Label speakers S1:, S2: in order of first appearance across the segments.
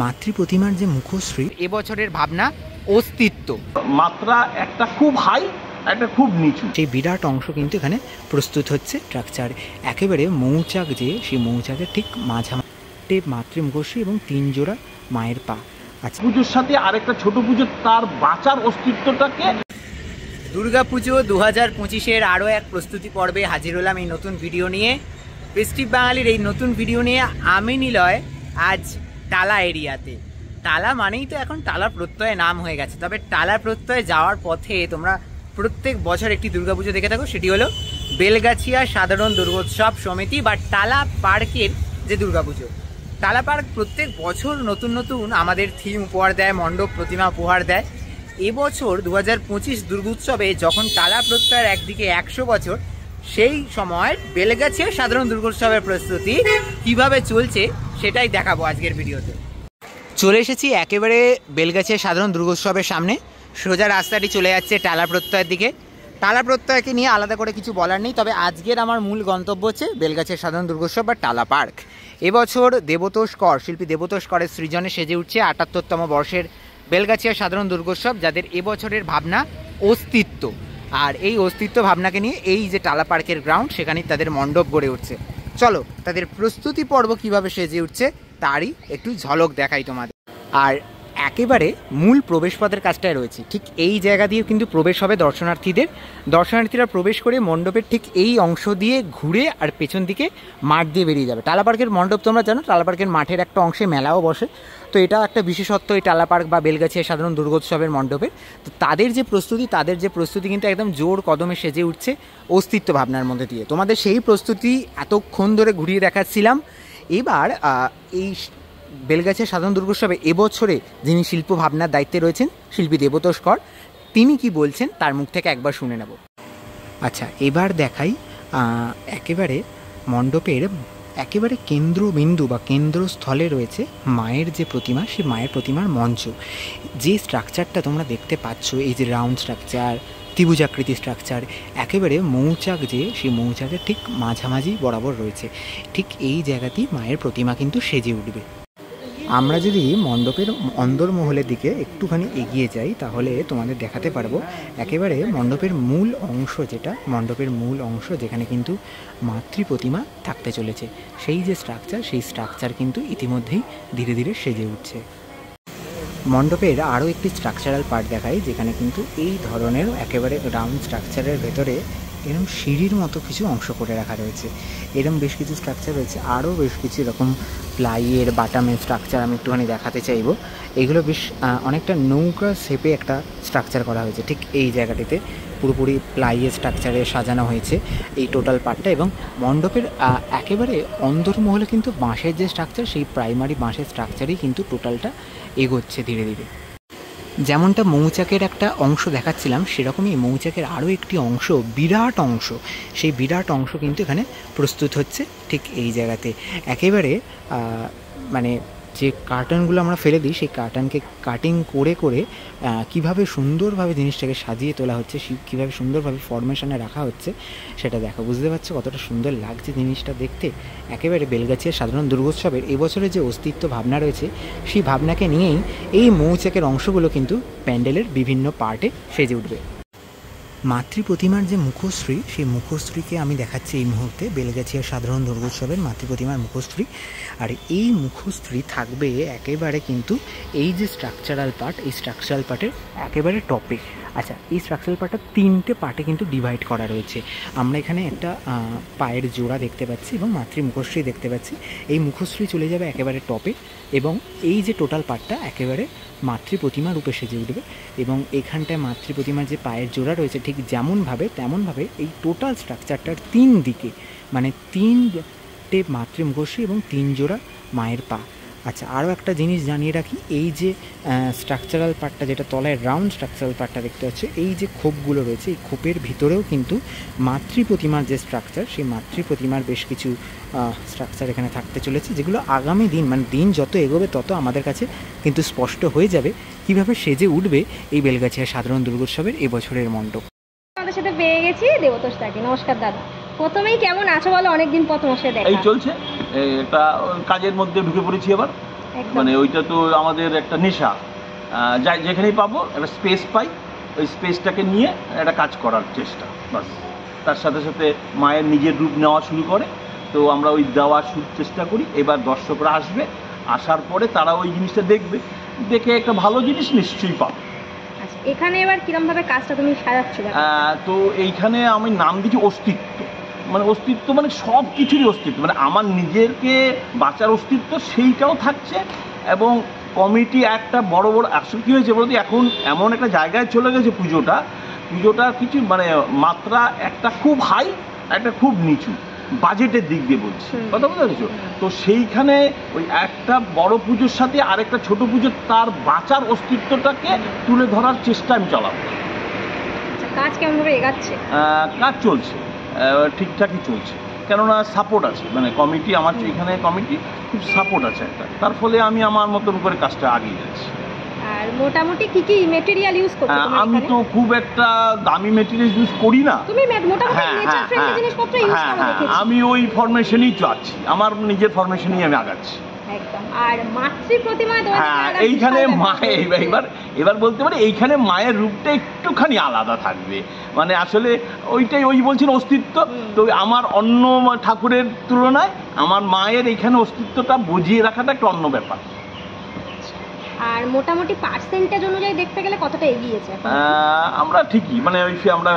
S1: মাতৃ প্রতিমার যে মুখশ্রী, এবছরের ভাবনা অস্তিত্ব
S2: মাত্রা একটা খুব হাই, একটা খুব নিচু,
S1: সেই বিরাট অংশ কিন্তু এখানে প্রস্তুত হচ্ছে। স্ট্রাকচার একেবারে মৌচাক, যে সেই মৌচাকের ঠিক মাঝামাঝি মাতৃ মুখশ্রী এবং 3 জোড়া মায়ের পা। আচ্ছা,
S2: পুজোর সাথে আরেকটা ছোট পুজো তার বাঁচার অস্তিত্বটাকে।
S1: দুর্গাপুজো 2025-এর আরও এক প্রস্তুতি পর্বে হাজির হলাম এই নতুন ভিডিও নিয়ে। ফেস্টিভ বাঙালির এই নতুন ভিডিও নিয়ে আমি নিলয় আজ টালা এরিয়াতে। টালা মানেই তো এখন টালা প্রত্যয়ে নাম হয়ে গেছে, তবে টালা প্রত্যয়ে যাওয়ার পথে তোমরা প্রত্যেক বছর একটি দুর্গাপুজো দেখে থাকো, সেটি হলো বেলগাছিয়া সাধারণ দুর্গোৎসব সমিতি বা টালা পার্কের যে দুর্গাপুজো। টালা পার্ক প্রত্যেক বছর নতুন নতুন আমাদের থিম উপহার দেয়, মণ্ডপ প্রতিমা উপহার দেয়। এবছর 2025 দুর্গোৎসবে যখন টালা প্রত্যয়ের একদিকে 100 বছর, সেই সময় বেলগাছিয়া সাধারণ দুর্গোৎসবের প্রস্তুতি কিভাবে চলছে সেটাই দেখাবো আজকের ভিডিওতে। চলে এসেছি একেবারে বেলগাছিয়া সাধারণ দুর্গোৎসবের সামনে। সোজা রাস্তাটি চলে যাচ্ছে টালা প্রত্যয়ের দিকে। টালা প্রত্যয়কে নিয়ে আলাদা করে কিছু বলার নেই, তবে আজকের আমার মূল গন্তব্য হচ্ছে বেলগাছিয়া সাধারণ দুর্গোৎসব বা টালা পার্ক। এবছর দেবতোষ কর, শিল্পী দেবতোষ করের সৃজনে সেজে উঠছে 78তম বর্ষের বেলগাছিয়া সাধারণ দুর্গোৎসব, যাদের এবছরের ভাবনা অস্তিত্ব। আর এই অস্তিত্ব ভাবনাকে নিয়ে এই যে টালা পার্কের গ্রাউন্ড, সেখানেই তাদের মণ্ডপ গড়ে উঠছে। চলো তাদের প্রস্তুতি পর্ব কিভাবে সেজে উঠছে তারই একটু ঝলক দেখাই তোমাদের। আর একেবারে মূল প্রবেশপথের কাজটায় রয়েছে, ঠিক এই জায়গা দিয়ে কিন্তু প্রবেশ হবে দর্শনার্থীদের। দর্শনার্থীরা প্রবেশ করে মণ্ডপের ঠিক এই অংশ দিয়ে ঘুরে আর পেছন দিকে মাঠ দিয়ে বেরিয়ে যাবে। টালা পার্কের মণ্ডপ তোমরা জানো, টালা পার্কের মাঠের একটা অংশে মেলাও বসে, তো এটা একটা বিশেষত্ব এই টালা পার্ক বা বেলগাছিয়া সাধারণ দুর্গোৎসবের মণ্ডপের। তো তাদের যে প্রস্তুতি কিন্তু একদম জোর কদমে সেজে উঠছে অস্তিত্ব ভাবনার মধ্যে দিয়ে। তোমাদের সেই প্রস্তুতি এতক্ষণ ধরে ঘুরিয়ে দেখাচ্ছিলাম। এবার এই বেলগাছিয়া সাধারণ দুর্গোৎসবে এবছরে যিনি শিল্প ভাবনার দায়িত্বে রয়েছেন, শিল্পী দেবতোষ কর, তিনি কি বলছেন তার মুখ থেকে একবার শুনে নেব। আচ্ছা, এবার দেখাই একেবারে মণ্ডপের একেবারে কেন্দ্রবিন্দু বা কেন্দ্রস্থলে রয়েছে মায়ের যে প্রতিমা, সেই মায়ের প্রতিমার মঞ্চ। যে স্ট্রাকচারটা তোমরা দেখতে পাচ্ছ, এই যে রাউন্ড স্ট্রাকচার, ত্রিভুজাকৃতি স্ট্রাকচার, একেবারে মৌচাক, যে সেই মৌচাকের ঠিক মাঝামাঝি বরাবর রয়েছে। ঠিক এই জায়গাতেই মায়ের প্রতিমা কিন্তু সেজে উঠবে। আমরা যদি মণ্ডপের অন্দরমহলের দিকে একটুখানি এগিয়ে যাই, তাহলে তোমাদের দেখাতে পারবো একেবারে মণ্ডপের মূল অংশ যেখানে কিন্তু মাতৃ প্রতিমা থাকতে চলেছে। সেই যে স্ট্রাকচার কিন্তু ইতিমধ্যেই ধীরে ধীরে সেজে উঠছে। মণ্ডপের আরও একটি স্ট্রাকচারাল পার্ট দেখাই, যেখানে কিন্তু এই ধরনের একেবারে রাউন্ড স্ট্রাকচারের ভেতরে এরকম সিঁড়ির মতো কিছু অংশ করে রাখা রয়েছে। এরকম বেশ কিছু স্ট্রাকচার রয়েছে, আরও বেশ কিছু এরকম প্লাইয়ের বাটামের স্ট্রাকচার আমি একটুখানি দেখাতে চাইবো। এগুলো বেশ অনেকটা নৌকা শেপে একটা স্ট্রাকচার করা হয়েছে। ঠিক এই জায়গাটিতে পুরোপুরি প্লাইয়ের স্ট্রাকচারে সাজানো হয়েছে এই টোটাল পার্টটা। এবং মণ্ডপের একেবারে অন্দরমহলে কিন্তু বাঁশের যে স্ট্রাকচার, সেই প্রাইমারি বাঁশের স্ট্রাকচারেই কিন্তু টোটালটা এগোচ্ছে ধীরে ধীরে। যেমনটা মৌচাকের একটা অংশ দেখাচ্ছিলাম, সেরকমই মৌচাকের আরও একটি অংশ, বিরাট অংশ, সেই বিরাট অংশ কিন্তু এখানে প্রস্তুত হচ্ছে ঠিক এই জায়গাতে। একেবারে মানে যে কার্টনগুলো আমরা ফেলে দিই, সেই কার্টনকে কাটিং করে করে কীভাবে সুন্দরভাবে জিনিসটাকে সাজিয়ে তোলা হচ্ছে, কীভাবে সুন্দরভাবে ফরমেশনে রাখা হচ্ছে, সেটা দেখো, বুঝতে পারছো কতটা সুন্দর লাগছে জিনিসটা দেখতে। একেবারে বেলগাছিয়া সাধারণ দুর্গোৎসবের এবছরে যে অস্তিত্ব ভাবনা রয়েছে, সেই ভাবনাকে নিয়েই এই মৌচাকের অংশগুলো কিন্তু প্যান্ডেলের বিভিন্ন পার্টে সেজে উঠবে। মাতৃ প্রতিমার যে মুখশ্রী, সেই মুখশ্রীকে আমি দেখাচ্ছি এই মুহূর্তে, বেলগাছিয়া সাধারণ দুর্গোৎসবের মাতৃ প্রতিমার মুখশ্রী। আর এই মুখশ্রী থাকবে একেবারে কিন্তু এই যে স্ট্রাকচারাল পার্ট, এই স্ট্রাকচারাল পার্টের একেবারে টপে। আচ্ছা, এই স্ট্রাকচারাল পার্টটা 3টে পার্টে কিন্তু ডিভাইড করা রয়েছে। আমরা এখানে একটা পায়ের জোড়া দেখতে পাচ্ছি এবং মাতৃ মুখশ্রী দেখতে পাচ্ছি। এই মুখশ্রী চলে যাবে একেবারে টপে, এবং এই যে টোটাল পার্টটা একেবারে মাতৃ প্রতিমা রূপে সেজে উঠবে। এবং এখানটায় মাতৃ প্রতিমার যে পায়ের জোড়া রয়েছে, ঠিক যেমনভাবে তেমনভাবে এই টোটাল স্ট্রাকচারটার 3 দিকে, মানে 3টে মাতৃ মুখশ্রী এবং 3 জোড়া মায়ের পা। আচ্ছা, আরও একটা জিনিস জানিয়ে রাখি, এই যে স্ট্রাকচারাল পার্টটা, যেটা তলায় রাউন্ড স্ট্রাকচারাল পার্টটা দেখতে পাচ্ছি, এই যে খোপগুলো রয়েছে, এই খোপের ভিতরেও কিন্তু মাতৃ প্রতিমার যে স্ট্রাকচার, সেই মাতৃ প্রতিমার বেশ কিছু স্ট্রাকচার এখানে থাকতে চলেছে, যেগুলো আগামী দিন, মানে দিন যত এগোবে তত আমাদের কাছে কিন্তু স্পষ্ট হয়ে যাবে কীভাবে সেজে উঠবে এই বেলগাছিয়া সাধারণ দুর্গোৎসবের এবছরের মণ্ডপ।
S3: আমাদের সাথে পেয়ে গেছি দেবতোষ দাকে। নমস্কার দাদা, প্রথমেই কেমন আছো বলো? অনেকদিন পর তোমার সাথে দেখা।
S2: এই চলছে, এটা কাজের মধ্যে ঢুকে পড়েছি এবার। মানে ওইটা তো আমাদের একটা নেশা। যেখানেই পাবো একটা স্পেস পাই, ওই স্পেসটাকে নিয়ে একটা কাজ করার চেষ্টা, বাস। তার সাথে সাথে মায়ের নিজের রূপ নেওয়া শুরু করে, তো আমরা ওই দেওয়ার চেষ্টা করি। এবার দর্শকরা আসবে, আসার পরে তারা ওই জিনিসটা দেখবে, দেখে একটা ভালো জিনিস নিশ্চয়ই পাবে।
S3: আচ্ছা, এখানে এবার কিরমভাবে কাজটা তুমি সাজাচ্ছ?
S2: তো এইখানে আমি নাম দিচ্ছি অস্তিত্ব। মানে অস্তিত্ব মানে সব কিছুরই অস্তিত্ব, মানে আমার নিজেরকে বাঁচার অস্তিত্ব সেইটাও থাকছে। এবং কমিটি একটা বড় বড় আসলে কী হয়েছে বলতে, এখন এমন একটা জায়গায় চলে গেছে পুজোটা কিছু মানে মাত্রা, একটা খুব হাই, একটা খুব নিচু বাজেটের দিক দিয়ে বলছি, কথা বুঝতে পেরেছো? তো সেইখানে ওই একটা বড় পুজোর সাথে আরেকটা ছোট পুজো, তার বাঁচার অস্তিত্বটাকে তুলে ধরার চেষ্টা আমি চালাবো।
S3: কাজ কেমনভাবে এগাচ্ছে?
S2: কাজ চলছে, ঠিকঠাকই চলছে, কেননা সাপোর্ট আছে, মানে কমিটি, আমার এখানে কমিটি খুব সাপোর্ট আছে একটা, তার ফলে আমি আমার মতন করে কাজটা আগিয়ে যাচ্ছি।
S3: আর মোটামুটি কি কি ম্যাটেরিয়াল ইউজ করছো?
S2: আমি তো খুব একটা দামি ম্যাটেরিয়াল ইউজ করি না।
S3: তুমি মোটামুটি নেচার ফ্রেন্ডলি জিনিসপত্র ইউজ করো দেখেছি।
S2: আমি ওই ফরমেশনেই যাচ্ছি, আমার নিজের ফরমেশনেই আমি আগাচ্ছি
S3: একদম। আর মাতৃ প্রতিমা
S2: এইখানে মায়ের এবার বলতে পারি এইখানে মায়ের রূপটা একটুখানি আলাদা থাকবে, মানে আসলে ওইটাই ওই বলছেন অস্তিত্ব। তো আমার অন্য ঠাকুরের তুলনায় আমার মায়ের এইখানে অস্তিত্বটা বুঝিয়ে রাখাটা একটা অন্য ব্যাপার।
S3: আর মোটামুটি পার্সেন্টেজ অনুযায়ী দেখতে গেলে কতটা এগিয়েছে?
S2: আমরা ঠিকই, মানে ওই আমরা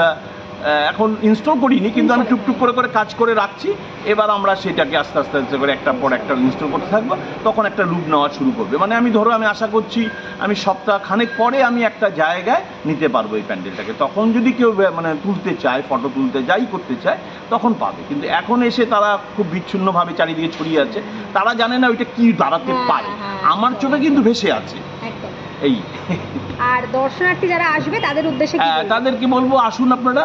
S2: এখন ইনস্টল করিনি, কিন্তু আমি টুকটুক করে কাজ করে রাখছি। এবার আমরা সেটাকে আস্তে আস্তে করে একটা পর একটা ইনস্টল করতে থাকবো, তখন একটা রূপ নেওয়া শুরু করবে। মানে আমি আমি আশা করছি আমি সপ্তাহ খানেক পরে আমি একটা জায়গায় নিতে পারবো এই প্যান্ডেলটাকে। তখন যদি কেউ মানে তুলতে চায়, ফটো তুলতে যাই করতে চায়, তখন পাবে। কিন্তু এখন এসে তারা খুব বিচ্ছিন্নভাবে চারিদিকে ছড়িয়ে আছে, তারা জানে না ওইটা কি দাঁড়াতে পারে। আমার চোখে কিন্তু ভেসে আছে এই।
S3: আর দর্শনার্থী যারা আসবে তাদের উদ্দেশ্যে
S2: তাদেরকে বলবো, আসুন আপনারা,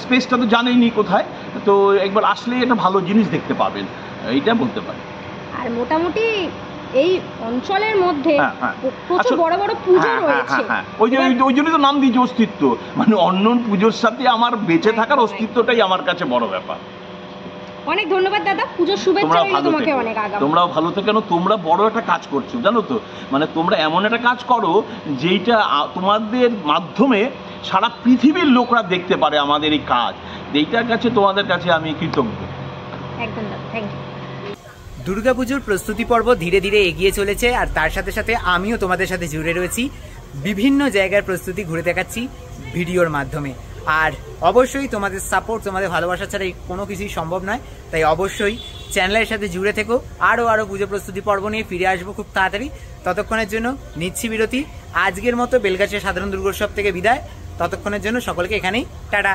S2: স্পেসটা তো জানেনই কোথায়, তো একবার আসলে একটা ভালো জিনিস দেখতে পাবেন, এইটা বলতে পারি।
S3: আর মোটামুটি এই অঞ্চলের মধ্যে প্রচুর বড় বড় পুজো রয়েছে,
S2: ওই জন্যই তো নাম দিয়েছি অস্তিত্ব। মানে অন্য পুজোর সাথে আমার বেঁচে থাকার অস্তিত্বটাই আমার কাছে বড় ব্যাপার।
S3: অনেক ধন্যবাদ দাদা, পুজোর শুভেচ্ছা রইল তোমাকে অনেক।
S2: তোমরাও ভালো থেকো, কেন তোমরা বড় একটা কাজ করছো জানো তো, মানে তোমরা এমন একটা কাজ করো যেইটা তোমাদের মাধ্যমে সারা পৃথিবীর লোকরা দেখতে পারে আমাদের এই কাজ। এইটার কাছে তোমাদের কাছে আমি কৃতজ্ঞ।
S3: একদম দাদা, থ্যাংক ইউ।
S1: দুর্গাপুজোর প্রস্তুতি পর্ব ধীরে ধীরে এগিয়ে চলেছে, আর তার সাথে সাথে আমিও তোমাদের সাথে জুড়ে রয়েছি। বিভিন্ন জায়গার প্রস্তুতি ঘুরে দেখাচ্ছি ভিডিওর মাধ্যমে। আর অবশ্যই তোমাদের সাপোর্ট, তোমাদের ভালোবাসা ছাড়া কোনো কিছুই সম্ভব নয়। তাই অবশ্যই চ্যানেলের সাথে জুড়ে থেকো। আরও পুজো প্রস্তুতি পর্ব নিয়ে ফিরে আসবো খুব তাড়াতাড়ি। ততক্ষণের জন্য নিচ্ছি বিরতি। আজকের মতো বেলগাছিয়া সাধারণ দুর্গোৎসব থেকে বিদায়। ততক্ষণের জন্য সকলকে এখানেই টাটা।